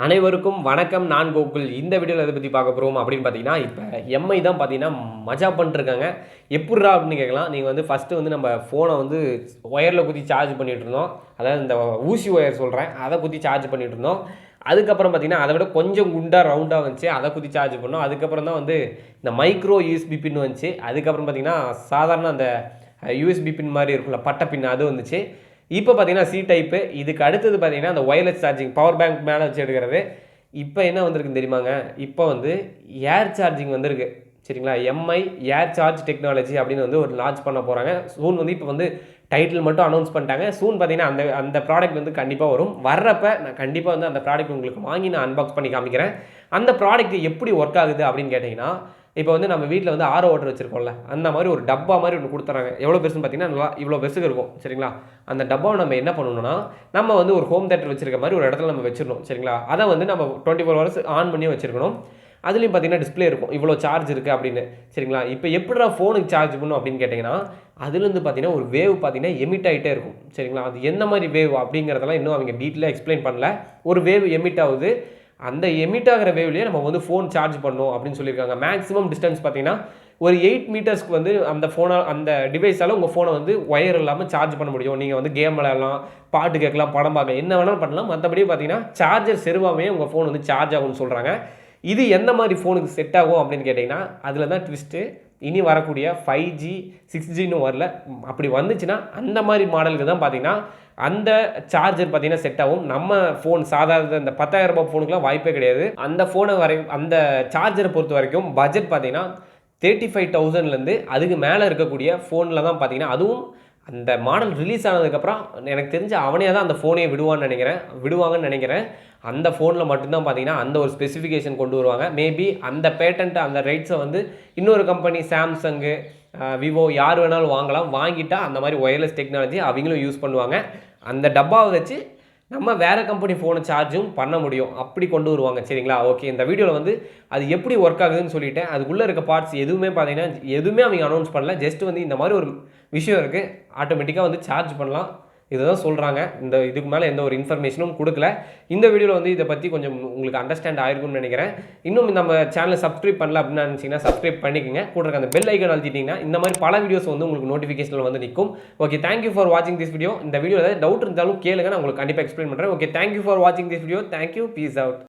அனைவருக்கும் வணக்கம். நான் கோகுல். இந்த வீடியோவில் எதை பற்றி பார்க்க போகிறோம் அப்படின்னு பார்த்தீங்கன்னா, இப்போ எம்ஐ தான் பார்த்தீங்கன்னா மஜா பண்ணிட்டுருக்காங்க. எப்புட்றா அப்படின்னு கேட்கலாம். நீங்கள் வந்து ஃபஸ்ட்டு வந்து நம்ம ஃபோனை வந்து ஒயரில் குத்தி சார்ஜ் பண்ணிகிட்டு இருந்தோம். அதாவது இந்த ஊசி ஒயர் சொல்கிறேன், அதை குத்தி சார்ஜ் பண்ணிகிட்டு இருந்தோம். அதுக்கப்புறம் பார்த்தீங்கன்னா அதை விட கொஞ்சம் குண்டாக ரவுண்டாக வந்துச்சு, அதை குத்தி சார்ஜ் பண்ணோம். அதுக்கப்புறம் தான் வந்து இந்த மைக்ரோ யூஎஸ்பி பின் வந்துச்சு. அதுக்கப்புறம் பார்த்தீங்கன்னா சாதாரண அந்த யூஎஸ்பி பின் மாதிரி இருக்குல்ல, பட்டை பின், அது வந்துச்சு. இப்போ பார்த்தீங்கன்னா சி டைப்பு. இதுக்கு அடுத்தது பார்த்தீங்கன்னா அந்த ஒயர்லெஸ் சார்ஜிங், பவர் பேங்க் மேலே வச்சு எடுக்கிறது. இப்போ என்ன வந்திருக்குன்னு தெரியுமாங்க? இப்போ வந்து ஏர் சார்ஜிங் வந்திருக்கு, சரிங்களா? எம்ஐ ஏர் சார்ஜ் டெக்னாலஜி அப்படின்னு வந்து ஒரு லான்ச் பண்ண போகிறாங்க. சூன் வந்து இப்போ வந்து டைட்டில் மட்டும் அனௌன்ஸ் பண்ணிட்டாங்க. சூன் பார்த்தீங்கன்னா அந்த ப்ராடக்ட் வந்து கண்டிப்பாக வரும். வர்றப்ப நான் கண்டிப்பாக வந்து அந்த ப்ராடக்ட் உங்களுக்கு வாங்கி நான் அன்பாக்ஸ் பண்ணி காமிக்கிறேன். அந்த ப்ராடக்ட் எப்படி ஒர்க் ஆகுது அப்படின்னு கேட்டிங்கன்னா, இப்போ வந்து நம்ம வீட்டில் வந்து ஆரோ வாட்டர் வச்சுருக்கோம்ல, அந்த மாதிரி ஒரு டப்பா மாதிரி ஒன்று கொடுத்துறாங்க. எவ்வளோ பெருசுன்னு பார்த்தீங்கன்னா நல்லா இவ்வளோ பெருசுக்கு இருக்கும், சரிங்களா? அந்த டப்பாவை நம்ம என்ன பண்ணணும்னா, நம்ம வந்து ஒரு ஹோம் தேட்டர் வச்சிருக்க மாதிரி ஒரு இடத்துல நம்ம வச்சிடணும், சரிங்களா? அதை வந்து நம்ம 24 ஹவர்ஸ் ஆன் பண்ணி வச்சிருக்கணும். அதுலேயும் பார்த்தீங்கன்னா டிஸ்பிளே இருக்கும், இவ்வளோ சார்ஜ் இருக்குது அப்படின்னு, சரிங்களா? இப்போ எப்படிடா ஃபோனுக்கு சார்ஜ் பண்ணணும் அப்படின்னு கேட்டிங்கன்னா, அதுலேருந்து பார்த்தீங்கன்னா ஒரு வேவ் பார்த்தீங்கன்னா எமிட் ஆகிட்டே இருக்கும், சரிங்களா? அது என்ன மாதிரி வேவ் அப்படிங்கிறதெல்லாம் இன்னும் அவங்க டீட்டெயிலாக எக்ஸ்பிளைன் பண்ணல. ஒரு வேவ் எமிட் ஆகுது. அந்த எமிட் ஆகிற வேவ்லேயே நம்ம வந்து ஃபோன் சார்ஜ் பண்ணணும் அப்படின்னு சொல்லியிருக்காங்க. மேக்ஸிமம் டிஸ்டன்ஸ் பார்த்தீங்கன்னா ஒரு 8 மீட்டர்ஸ்க்கு வந்து அந்த டிவைஸால் உங்கள் ஃபோனை வந்து ஒயர் இல்லாமல் சார்ஜ் பண்ண முடியும். நீங்கள் வந்து கேம் விளையாடலாம், பாட்டு கேட்கலாம், படம் பார்க்கலாம், என்ன வேணாலும் பண்ணலாம். மற்றபடி பார்த்தீங்கன்னா சார்ஜர் செருவாமே உங்கள் ஃபோன் வந்து சார்ஜ் ஆகும்னு சொல்கிறாங்க. இது எந்த மாதிரி ஃபோனுக்கு செட் ஆகும் அப்படின்னு கேட்டிங்கன்னா, அதில் தான் ட்விஸ்ட்டு. இனி வரக்கூடிய 5G 6Gன்னு வரல. அப்படி வந்துச்சுன்னா அந்த மாதிரி மாடலுக்கு தான் பார்த்தீங்கன்னா அந்த சார்ஜர் பார்த்தீங்கன்னா செட் ஆகும். நம்ம ஃபோன் சாதாரண இந்த 10,000 ரூபாய் ஃபோனுக்குலாம் வாய்ப்பே கிடையாது. அந்த ஃபோனை அந்த சார்ஜரை பொறுத்த வரைக்கும் பட்ஜெட் பார்த்தீங்கன்னா 35,000லேருந்து அதுக்கு மேலே இருக்கக்கூடிய ஃபோனில் தான் பார்த்தீங்கன்னா, அதுவும் அந்த மாடல் ரிலீஸ் ஆனதுக்கப்புறம் எனக்கு தெரிஞ்ச அவனே தான் அந்த ஃபோனையே விடுவாங்கன்னு நினைக்கிறேன். அந்த ஃபோனில் மட்டும்தான் பார்த்தீங்கன்னா அந்த ஒரு ஸ்பெசிஃபிகேஷன் கொண்டு வருவாங்க. மேபி அந்த பேட்டன்ட், அந்த ரைட்ஸை வந்து இன்னொரு கம்பெனி, சாம்சங்கு, விவோ, யார் வேணாலும் வாங்கலாம். வாங்கிட்டா அந்த மாதிரி ஒயர்லெஸ் டெக்னாலஜி அவங்களும் யூஸ் பண்ணுவாங்க. அந்த டப்பாவை வச்சு நம்ம வேறு கம்பெனி ஃபோனை சார்ஜும் பண்ண முடியும். அப்படி கொண்டு வருவாங்க, சரிங்களா? ஓகே, இந்த வீடியோவில் வந்து அது எப்படி ஒர்க் ஆகுதுன்னு சொல்லிவிட்டேன். அதுக்குள்ளே இருக்க பார்ட்ஸ் எதுவுமே பார்த்தீங்கன்னா எதுவுமே அவங்க அனௌன்ஸ் பண்ணல. ஜஸ்ட் வந்து இந்த மாதிரி ஒரு விஷயம் இருக்குது, ஆட்டோமேட்டிக்காக வந்து சார்ஜ் பண்ணலாம், இதுதான் சொல்கிறாங்க. இதுக்கு மேலே எந்த ஒரு இன்ஃபர்மேஷனும் கொடுக்கல. இந்த வீடியோவில் வந்து இதை பற்றி கொஞ்சம் உங்களுக்கு அண்டர்ஸ்டாண்ட் ஆகிருக்கும்னு நினைக்கிறேன். இன்னும் நம்ம சேனலை சப்ஸ்கிரைப் பண்ணல அப்படின்னு நினச்சிங்கன்னா சப்ஸ்கிரைப் பண்ணிக்கோங்க. கூட இருக்க அந்த பெல் ஐக்கன் அழுத்திட்டிங்கன்னா இந்த மாதிரி பல வீடியோஸ் வந்து உங்களுக்கு நோட்டிஃபிகேஷனில் வந்து நிற்கும். ஓகே, தேங்க்யூ ஃபார் வாட்சிங் திஸ் வீடியோ. இந்த வீடியோ ஏதாவது டவுட் இருந்தாலும் கேளுங்க, நான் உங்களுக்கு கண்டிப்பாக எக்ஸ்பிளைன் பண்ணுறேன். ஓகே, தேங்க்யூ ஃபார் வாட்சிங் this video. Thank you, peace out.